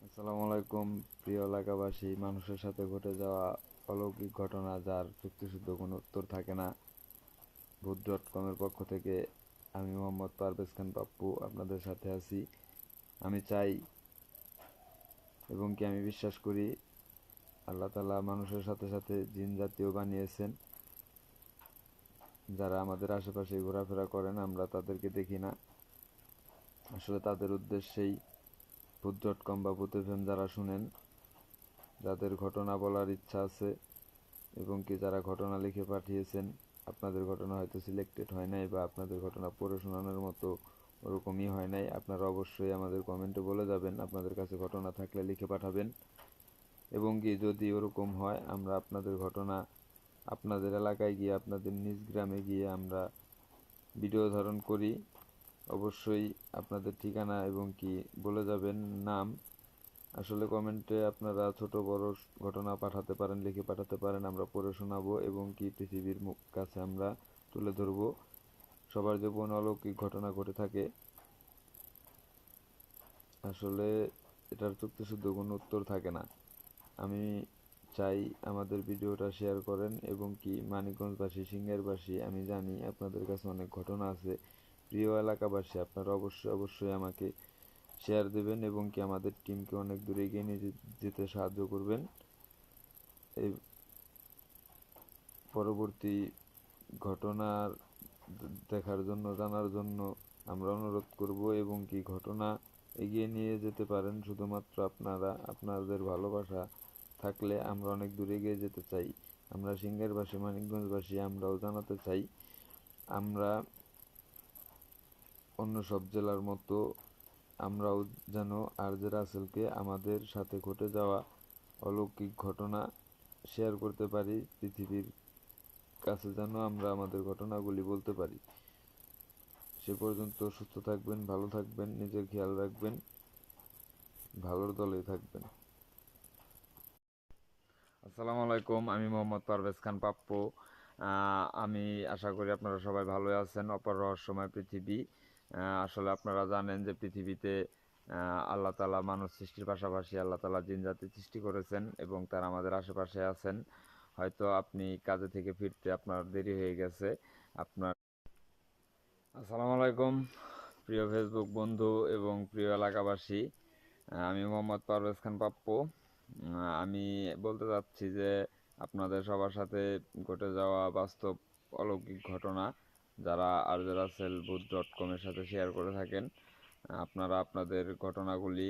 আসসালামু আলাইকুম। প্রিয় এলাকাবাসী, মানুষের সাথে ঘটে যাওয়া অলৌকিক ঘটনা যার যুক্তিসুদ্ধ কোনো উত্তর থাকে না। ভূত.কমের পক্ষ থেকে আমি মোহাম্মদ পারভেজ খান পাপ্পু আপনাদের সাথে আছি। আমি চাই এবং কি আমি বিশ্বাস করি আল্লাহ তাআলা মানুষের সাথে সাথে জিন জাতীয় বানিয়েছেন। যারা আমাদের আশেপাশে ঘোরাফেরা করেন, আমরা তাদেরকে দেখি না, আসলে তাদের উদ্দেশ্যেই ভূত.কম বা ভূত FM যারা শুনেন, যাদের ঘটনা বলার ইচ্ছা আছে এবং কি যারা ঘটনা লিখে পাঠিয়েছেন, আপনাদের ঘটনা হয়তো সিলেক্টেড হয় নাই বা আপনাদের ঘটনা পড়ে শোনানোর মতো ওরকমই হয় নাই, আপনারা অবশ্যই আমাদের কমেন্টে বলে যাবেন আপনাদের কাছে ঘটনা থাকলে লিখে পাঠাবেন। এবং কি যদি ওরকম হয়, আমরা আপনাদের ঘটনা আপনাদের এলাকায় গিয়ে, আপনাদের নিজ গ্রামে গিয়ে আমরা ভিডিও ধারণ করি। অবশ্যই আপনাদের ঠিকানা এবং কি বলে যাবেন নাম। আসলে কমেন্টে আপনারা ছোট বড় ঘটনা পাঠাতে পারেন, লিখে পাঠাতে পারেন, আমরা পড়ে শোনাবো এবং কি পৃথিবীর কাছে আমরা তুলে ধরবো। সবার জীবনে অলৌকিক ঘটনা ঘটে থাকে, আসলে এটার যুক্তিসুদ্ধ কোনো উত্তর থাকে না। আমি চাই আমাদের ভিডিওটা শেয়ার করেন এবং কি মানিকগঞ্জবাসী, সিঙ্গারবাসী, আমি জানি আপনাদের কাছে অনেক ঘটনা আছে। প্রিয় এলাকাবাসী, আপনারা অবশ্যই অবশ্যই আমাকে শেয়ার দেবেন এবং কি আমাদের টিমকে অনেক দূরে এগিয়ে নিয়ে যেতে সাহায্য করবেন। এই পরবর্তী ঘটনার দেখার জন্য, জানার জন্য আমরা অনুরোধ করব এবং কি ঘটনা এগিয়ে নিয়ে যেতে পারেন শুধুমাত্র আপনারা। আপনাদের ভালোবাসা থাকলে আমরা অনেক দূরে এগিয়ে যেতে চাই। আমরা সিঙ্গারবাসী, মানিকগঞ্জবাসী, আমরাও জানাতে চাই আমরা অন্য সব জেলার মতো আমরাও যেন আরজে রাসেলকে আমাদের সাথে ঘটে যাওয়া অলৌকিক ঘটনা শেয়ার করতে পারি, পৃথিবীর কাছে যেন আমরা আমাদের ঘটনাগুলি বলতে পারি। সে পর্যন্ত সুস্থ থাকবেন, ভালো থাকবেন, নিজের খেয়াল রাখবেন, ভালোর দলেই থাকবেন। আসসালামু আলাইকুম, আমি মোহাম্মদ পারভেজ খান পাপ্পু। আমি আশা করি আপনারা সবাই ভালো আছেন। অপার রহস্যময় পৃথিবী। আসলে আপনারা জানেন যে পৃথিবীতে আল্লাহ তাআলা মানুষ সৃষ্টির পাশাপাশি আল্লাহ তাআলা জিন জাতি সৃষ্টি করেছেন এবং তারা আমাদের আশেপাশে আছেন। হয়তো আপনি কাজে থেকে ফিরতে আপনার দেরি হয়ে গেছে। আপনার আসসালামু আলাইকুম, প্রিয় ফেসবুক বন্ধু এবং প্রিয় এলাকাবাসী। আমি মোহাম্মদ পারভেজ খান পাপ্পু। আমি বলতে চাচ্ছি যে আপনাদের সবার সাথে ঘটে যাওয়া বাস্তব অলৌকিক ঘটনা যারা আরজে রাসেল ভূত.কমের সাথে শেয়ার করে থাকেন, আপনারা আপনাদের ঘটনাগুলি